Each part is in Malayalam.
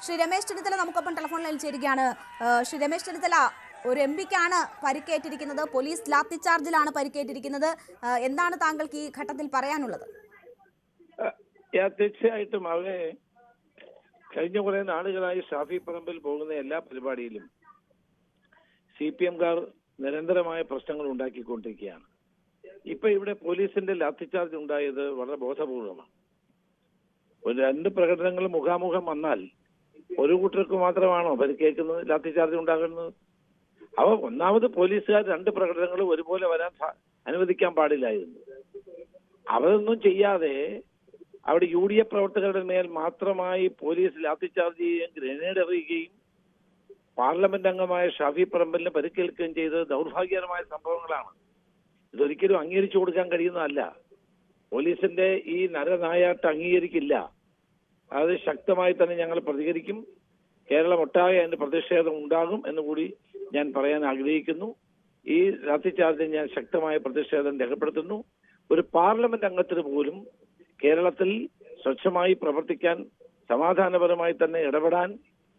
ശ്രീ രമേശ് ചെന്നിത്തല നമുക്കൊപ്പം ടെലിഫോൺ ലൈനിൽ ചേരുകയാണ്. ശ്രീ രമേശ് ചെന്നിത്തല, ഒരു എംപിക്കാണ് പരിക്കേറ്റിരിക്കുന്നത്, പോലീസ് ലാത്തിചാർജിലാണ് പരിക്കേറ്റിരിക്കുന്നത്. എന്താണ് താങ്കൾക്ക് ഈ ഘട്ടത്തിൽ പറയാനുള്ളത്? തീർച്ചയായിട്ടും അവരെ കഴിഞ്ഞ കുറെ നാളുകളായി ഷാഫി പറമ്പിൽ പോകുന്ന എല്ലാ പരിപാടിയിലും CPM-കാർ നിരന്തരമായ പ്രശ്നങ്ങൾ ഉണ്ടാക്കിക്കൊണ്ടിരിക്കുകയാണ്. ഇപ്പൊ ഇവിടെ പോലീസിന്റെ ലാത്തിചാർജ് ഉണ്ടായത് വളരെ ബോധപൂർവമാണ്. ഒരു രണ്ട് പ്രകടനങ്ങൾ മുഖാമുഖം വന്നാൽ ഒരു കൂട്ടർക്ക് മാത്രമാണോ പരിക്കേൽക്കുന്നത്, ലാത്തിചാർജ് ഉണ്ടാകുന്നത്? ഒന്നാമത് പോലീസുകാർ രണ്ട് പ്രകടനങ്ങൾ ഒരുപോലെ വരാൻ അനുവദിക്കാൻ പാടില്ലായിരുന്നു. അവരൊന്നും ചെയ്യാതെ അവിടെ UDF പ്രവർത്തകരുടെ മേൽ മാത്രമായി പോലീസ് ലാത്തിചാർജ് ചെയ്യുകയും ഗ്രനേഡ് എറിയുകയും പാർലമെന്റ് അംഗമായ ഷാഫി പറമ്പലിന് പരിക്കേൽക്കുകയും ചെയ്തത് ദൗർഭാഗ്യകരമായ സംഭവങ്ങളാണ്. ഇതൊരിക്കലും അംഗീകരിച്ചു കൊടുക്കാൻ കഴിയുന്നതല്ല. പോലീസിന്റെ ഈ നരനായാട്ട് അംഗീകരിക്കില്ല. അത് ശക്തമായി തന്നെ ഞങ്ങൾ പ്രതികരിക്കും. കേരളം ഒട്ടാകെ അതിന്റെ പ്രതിഷേധം ഉണ്ടാകും എന്നുകൂടി ഞാൻ പറയാൻ ആഗ്രഹിക്കുന്നു. ഈ ലാത്തിചാർജിൽ ഞാൻ ശക്തമായ പ്രതിഷേധം രേഖപ്പെടുത്തുന്നു. ഒരു പാർലമെന്റ് അംഗത്തിന് പോലും കേരളത്തിൽ സ്വച്ഛമായി പ്രവർത്തിക്കാൻ, സമാധാനപരമായി തന്നെ ഇടപെടാൻ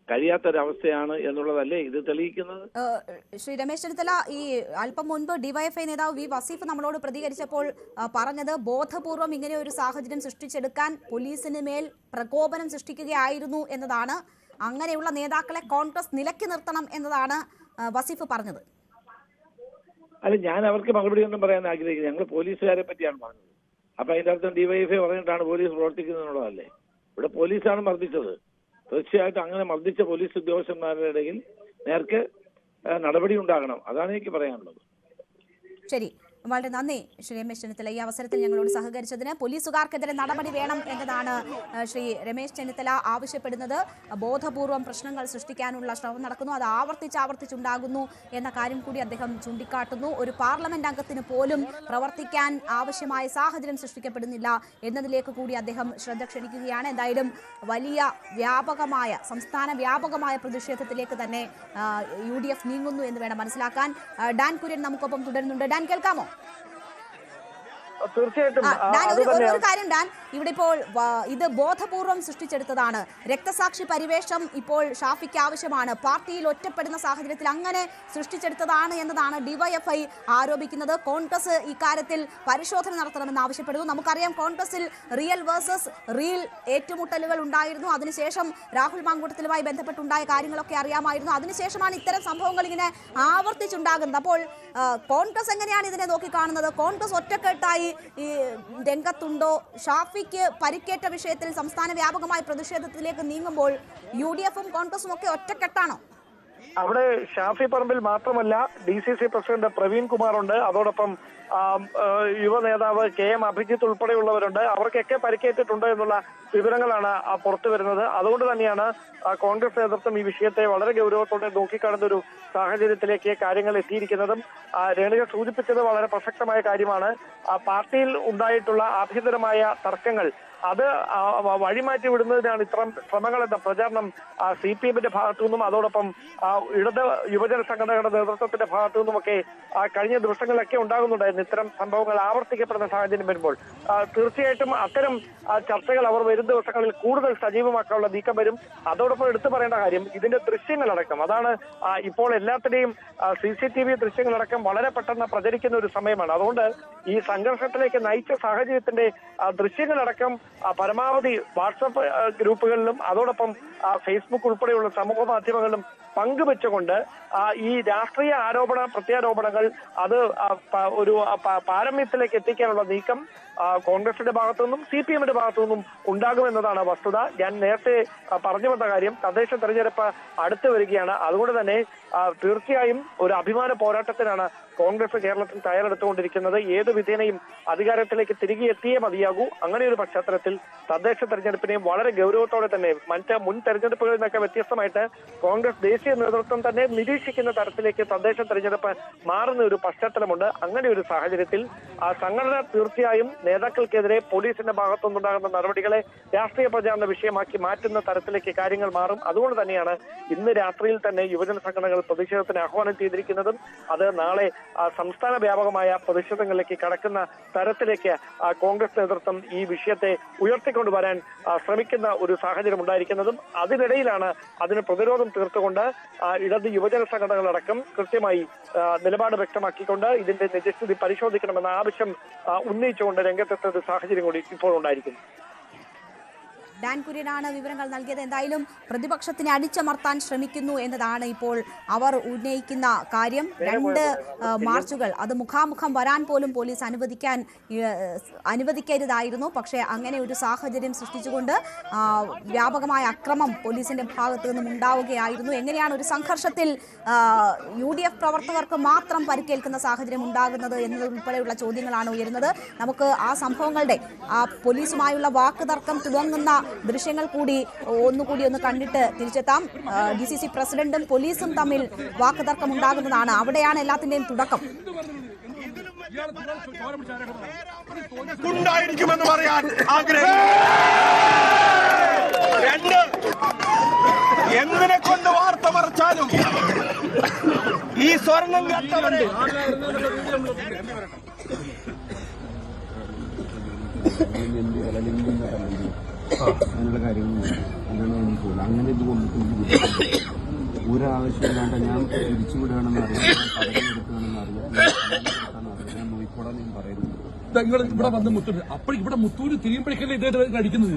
കഴിയാത്തൊരവസ്ഥയാണ് എന്നുള്ളതല്ലേ ഇത് തെളിയിക്കുന്നത്? ശ്രീ രമേശ് ചെന്നിത്തല, ഈ അല്പം മുൻപ് ഡിവൈഎഫ്ഐ നേതാവ് വി വസീഫ് നമ്മളോട് പ്രതികരിച്ചപ്പോൾ പറഞ്ഞത് ബോധപൂർവം ഇങ്ങനെ ഒരു സാഹചര്യം സൃഷ്ടിച്ചെടുക്കാൻ പോലീസിന് മേൽ പ്രകോപനം സൃഷ്ടിക്കുകയായിരുന്നു എന്നതാണ്. അങ്ങനെയുള്ള നേതാക്കളെ കോൺഗ്രസ് നിലയ്ക്ക് നിർത്തണം എന്നതാണ് വസീഫ് പറഞ്ഞത്. അല്ല, ഞാൻ അവർക്ക് മറുപടി ഒന്നും പറയാൻ ആഗ്രഹിക്കുന്നത്. ഞങ്ങൾ പോലീസുകാരെ പറ്റിയാണ് പറഞ്ഞത്. അപ്പൊ അതിന്റെ അർത്ഥം ഡിവൈഎഫ്ഐ പറഞ്ഞിട്ടാണ് പോലീസ് പ്രവർത്തിക്കുന്നത് എന്നുള്ളതല്ലേ? ഇവിടെ പോലീസാണ് മർദ്ദിച്ചത്. തീർച്ചയായിട്ടും അങ്ങനെ മർദ്ദിച്ച പോലീസ് ഉദ്യോഗസ്ഥന്മാരുടെ ഇടയിൽ നേർക്ക് നടപടി ഉണ്ടാകണം. അതാണ് എനിക്ക് പറയാനുള്ളത്. ശരി, വളരെ നന്ദി ശ്രീ രമേശ് ചെന്നിത്തല. ഈ അവസരത്തിൽ ഞങ്ങളോട് സഹകരിച്ചതിന്. പോലീസുകാർക്കെതിരെ നടപടി വേണം എന്നതാണ് ശ്രീ രമേശ് ചെന്നിത്തല ആവശ്യപ്പെടുന്നത്. ബോധപൂർവം പ്രശ്നങ്ങൾ സൃഷ്ടിക്കാനുള്ള ശ്രമം നടക്കുന്നു, അത് ആവർത്തിച്ചുണ്ടാകുന്നു എന്ന കാര്യം കൂടി അദ്ദേഹം ചൂണ്ടിക്കാട്ടുന്നു. ഒരു പാർലമെന്റ് അംഗത്തിന് പോലും പ്രവർത്തിക്കാൻ ആവശ്യമായ സാഹചര്യം സൃഷ്ടിക്കപ്പെടുന്നില്ല എന്നതിലേക്ക് കൂടി അദ്ദേഹം ശ്രദ്ധ ക്ഷണിക്കുകയാണ്. എന്തായാലും വലിയ വ്യാപകമായ, സംസ്ഥാന വ്യാപകമായ പ്രതിഷേധത്തിലേക്ക് തന്നെ UDF നീങ്ങുന്നു എന്ന് വേണം മനസ്സിലാക്കാൻ. ഡാൻ കുര്യൻ നമുക്കൊപ്പം തുടരുന്നുണ്ട്. ഡാൻ, കേൾക്കാമോ? തീർച്ചയായിട്ടും ഒരു കാര്യം ഡാൻ, ഇവിടെ ഇപ്പോൾ ഇത് ബോധപൂർവം സൃഷ്ടിച്ചെടുത്തതാണ്. രക്തസാക്ഷി പരിവേഷം ഇപ്പോൾ ഷാഫിക്ക് ആവശ്യമാണ്. പാർട്ടിയിൽ ഒറ്റപ്പെടുന്ന സാഹചര്യത്തിൽ അങ്ങനെ സൃഷ്ടിച്ചെടുത്തതാണ് എന്നതാണ് ഡിവൈഎഫ്ഐ ആരോപിക്കുന്നത്. കോൺഗ്രസ് ഇക്കാര്യത്തിൽ പരിശോധന നടത്തണമെന്ന് ആവശ്യപ്പെടുന്നു. നമുക്കറിയാം, കോൺഗ്രസിൽ റിയൽ വേഴ്സസ് റിയൽ ഏറ്റുമുട്ടലുകൾ ഉണ്ടായിരുന്നു. അതിനുശേഷം രാഹുൽ മാങ്കൂട്ടത്തിലുമായി ബന്ധപ്പെട്ടുണ്ടായ കാര്യങ്ങളൊക്കെ അറിയാമായിരുന്നു. അതിനുശേഷമാണ് ഇത്തരം സംഭവങ്ങൾ ഇങ്ങനെ ആവർത്തിച്ചുണ്ടാകുന്നത്. അപ്പോൾ കോൺഗ്രസ് എങ്ങനെയാണ് ഇതിനെ നോക്കിക്കാണുന്നത്? കോൺഗ്രസ് ഒറ്റക്കെട്ടായി ഈ രംഗത്തുണ്ടോ? ഷാഫിക്ക് പരിക്കേറ്റ വിഷയത്തിൽ സംസ്ഥാന വ്യാപകമായ പ്രതിഷേധത്തിലേക്ക് നീങ്ങുമ്പോൾ UDF-ഉം കോൺഗ്രസും ഒക്കെ ഒറ്റക്കെട്ടാണോ? അവിടെ ഷാഫി പറമ്പിൽ മാത്രമല്ല, DCC പ്രസിഡന്റ് പ്രവീൺ കുമാർ ഉണ്ട്. അതോടൊപ്പം യുവ നേതാവ് KM അഭിജിത്ത് ഉൾപ്പെടെയുള്ളവരുണ്ട്. അവർക്കൊക്കെ പരിക്കേറ്റിട്ടുണ്ട് എന്നുള്ള വിവരങ്ങളാണ് പുറത്തു വരുന്നത്. അതുകൊണ്ട് തന്നെയാണ് കോൺഗ്രസ് നേതൃത്വം ഈ വിഷയത്തെ വളരെ ഗൗരവത്തോടെ നോക്കിക്കാണുന്ന ഒരു സാഹചര്യത്തിലേക്ക് കാര്യങ്ങൾ എത്തിയിരിക്കുന്നതും. രേണുക സൂചിപ്പിച്ചത് വളരെ പ്രസക്തമായ കാര്യമാണ്. പാർട്ടിയിൽ ഉണ്ടായിട്ടുള്ള ആഭ്യന്തരമായ തർക്കങ്ങൾ അത് വഴിമാറ്റി വിടുന്നതിനാണ് ഇത്തരം ശ്രമങ്ങളെന്ന പ്രചാരണം CPM-ന്റെ ഭാഗത്തു നിന്നും അതോടൊപ്പം ഇടത് യുവജന സംഘടനകളുടെ നേതൃത്വത്തിന്റെ ഭാഗത്തു നിന്നുമൊക്കെ കഴിഞ്ഞ ദിവസങ്ങളിലൊക്കെ ഉണ്ടാകുന്നുണ്ടായിരുന്നു. ഇത്തരം സംഭവങ്ങൾ ആവർത്തിക്കപ്പെടുന്ന സാഹചര്യം വരുമ്പോൾ തീർച്ചയായിട്ടും അത്തരം ചർച്ചകൾ അവർ വരും ദിവസങ്ങളിൽ കൂടുതൽ സജീവമാക്കാനുള്ള നീക്കം വരും. അതോടൊപ്പം എടുത്തു പറയേണ്ട കാര്യം, ഇതിന്റെ ദൃശ്യങ്ങളടക്കം, അതാണ് ഇപ്പോൾ എല്ലാത്തിന്റെയും CCTV ദൃശ്യങ്ങളടക്കം വളരെ പെട്ടെന്ന് പ്രചരിക്കുന്ന ഒരു സമയമാണ്. അതുകൊണ്ട് ഈ സംഘർഷത്തിലേക്ക് നയിച്ച സാഹചര്യത്തിന്റെ ദൃശ്യങ്ങളടക്കം പരമാവധി വാട്സപ്പ് ഗ്രൂപ്പുകളിലും അതോടൊപ്പം ഫേസ്ബുക്ക് ഉൾപ്പെടെയുള്ള സമൂഹ മാധ്യമങ്ങളിലും പങ്കുവെച്ചുകൊണ്ട് ഈ രാഷ്ട്രീയ പ്രത്യാരോപണങ്ങൾ അത് ഒരു പാരമ്യത്തിലേക്ക് എത്തിക്കാനുള്ള നീക്കം കോൺഗ്രസിന്റെ ഭാഗത്തു നിന്നും CPM-ന്റെ ഭാഗത്തു നിന്നും ഉണ്ടാകുമെന്നതാണ് വസ്തുത. ഞാൻ നേരത്തെ പറഞ്ഞു വന്ന കാര്യം, തദ്ദേശ തെരഞ്ഞെടുപ്പ് അടുത്തു വരികയാണ്. അതുകൊണ്ട് തന്നെ തീർച്ചയായും ഒരു അഭിമാന പോരാട്ടത്തിനാണ് കോൺഗ്രസ് കേരളത്തിൽ തയ്യാറെടുത്തുകൊണ്ടിരിക്കുന്നത്. ഏത് വിധേനയും അധികാരത്തിലേക്ക് തിരികെ എത്തിയേ മതിയാകൂ. അങ്ങനെ ഒരു പശ്ചാത്തലത്തിൽ തദ്ദേശ തെരഞ്ഞെടുപ്പിനെയും വളരെ ഗൗരവത്തോടെ തന്നെ മറ്റ് മുൻ തെരഞ്ഞെടുപ്പുകളിൽ നിന്നൊക്കെ വ്യത്യസ്തമായിട്ട് കോൺഗ്രസ് ദേശീയ നേതൃത്വം തന്നെ നിരീക്ഷിക്കുന്ന തരത്തിലേക്ക് തദ്ദേശ തെരഞ്ഞെടുപ്പ് മാറുന്ന ഒരു പശ്ചാത്തലമുണ്ട്. അങ്ങനെ ഒരു സാഹചര്യത്തിൽ സംഘടന തീർച്ചയായും നേതാക്കൾക്കെതിരെ പോലീസിന്റെ ഭാഗത്തുനിന്നുണ്ടാകുന്ന നടപടികളെ രാഷ്ട്രീയ പ്രചാരണ വിഷയമാക്കി മാറ്റുന്ന തരത്തിലേക്ക് കാര്യങ്ങൾ മാറും. അതുകൊണ്ട് തന്നെയാണ് ഇന്ന് രാത്രിയിൽ തന്നെ യുവജന സംഘടനകൾ പ്രതിഷേധത്തിന് ആഹ്വാനം ചെയ്തിരിക്കുന്നതും അത് നാളെ സംസ്ഥാന വ്യാപകമായ പ്രതിഷേധങ്ങളിലേക്ക് കടക്കുന്ന തരത്തിലേക്ക് കോൺഗ്രസ് നേതൃത്വം ഈ വിഷയത്തെ ഉയർത്തിക്കൊണ്ടുവരാൻ ശ്രമിക്കുന്ന ഒരു സാഹചര്യം ഉണ്ടായിരിക്കുന്നതും അതിനിടയിലാണ് അതിന് പ്രതിരോധം തീർത്തുകൊണ്ട് ഇടത് യുവജന സംഘടനകളടക്കം കൃത്യമായി നിലപാട് വ്യക്തമാക്കിക്കൊണ്ട് ഇതിന്റെ നിജസ്ഥിതി പരിശോധിക്കണമെന്ന ആവശ്യം ഉന്നയിച്ചുകൊണ്ട് രംഗത്തെത്തുന്ന ഒരു സാഹചര്യം കൂടി ഇപ്പോൾ ഉണ്ടായിരിക്കുന്നു. ഡാൻ കുര്യനാണ് വിവരങ്ങൾ നൽകിയത്. എന്തായാലും പ്രതിപക്ഷത്തിനെ അടിച്ചമർത്താൻ ശ്രമിക്കുന്നു എന്നതാണ് ഇപ്പോൾ അവർ ഉന്നയിക്കുന്ന കാര്യം. 2 മാർച്ചുകൾ അത് മുഖാമുഖം വരാൻ പോലും പോലീസ് അനുവദിക്കരുതായിരുന്നു. പക്ഷേ അങ്ങനെ ഒരു സാഹചര്യം സൃഷ്ടിച്ചുകൊണ്ട് വ്യാപകമായ അക്രമം പോലീസിന്റെ ഭാഗത്തു നിന്നും ഉണ്ടാവുകയായിരുന്നു. എങ്ങനെയാണ് ഒരു സംഘർഷത്തിൽ UDF പ്രവർത്തകർക്ക് മാത്രം പരിക്കേൽക്കുന്ന സാഹചര്യം ഉണ്ടാകുന്നത് എന്നതുൾപ്പെടെയുള്ള ചോദ്യങ്ങളാണ് ഉയരുന്നത്. നമുക്ക് ആ സംഭവങ്ങളുടെ പോലീസുമായുള്ള വാക്കുതർക്കം തുടങ്ങുന്ന ദൃശ്യങ്ങൾ കൂടി ഒന്ന് കണ്ടിട്ട് തിരിച്ചെത്താം. DCC പ്രസിഡന്റും പോലീസും തമ്മിൽ വാക്കുതർക്കം ഉണ്ടാകുന്നതാണ്. അവിടെയാണ് എല്ലാത്തിന്റെയും തുടക്കം. ഉണ്ടായിരിക്കുമെന്ന് പറയാൻ ആഗ്രഹിക്കുന്നു. എന്തിനെ കൊണ്ട് വാർത്ത മറച്ചാലും ഈ സ്വർണം കണ്ടവരെ അങ്ങനെയുള്ള കാര്യങ്ങൾ അങ്ങനെ എനിക്ക് തോന്നുന്നു. അങ്ങനെ ഇത് കൊണ്ടിട്ട് ഒരാവശ്യമില്ലാണ്ട് ഞാൻ തിരിച്ചുവിടുകയാണെന്ന് അറിയാം, പദവിയെടുക്കുകയാണെന്ന് അറിയാം, ഞാൻ നോക്കിക്കോടാന്ന് ഞാൻ പറയുന്നത്. നിങ്ങൾ ഇവിടെ വന്ന് മുത്തൂര് അപ്പോൾ ഇവിടെ മുത്തൂര് തിരിയുമ്പോഴേക്കല്ലേ ഇദ്ദേഹം അടിക്കുന്നത്.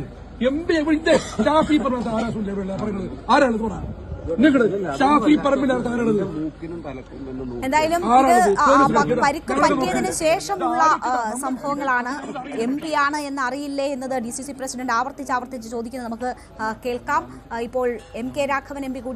MP ഇവിടെ ഷാഫി പറഞ്ഞ പറയുന്നത് ആരാണ് ഇത് പറയാ ഷാഫി പറമ്പിലാണ് ആരാണത്? എന്തായാലും ഇത് പരിക്ക് പറ്റിയതിനു ശേഷമുള്ള സംഭവങ്ങളാണ്. MP ആണ് എന്ന് അറിയില്ലേ എന്നത് DCC പ്രസിഡന്റ് ആവർത്തിച്ച് ചോദിക്കുന്നത് നമുക്ക് കേൾക്കാം. ഇപ്പോൾ MK രാഘവൻ MP കൂടി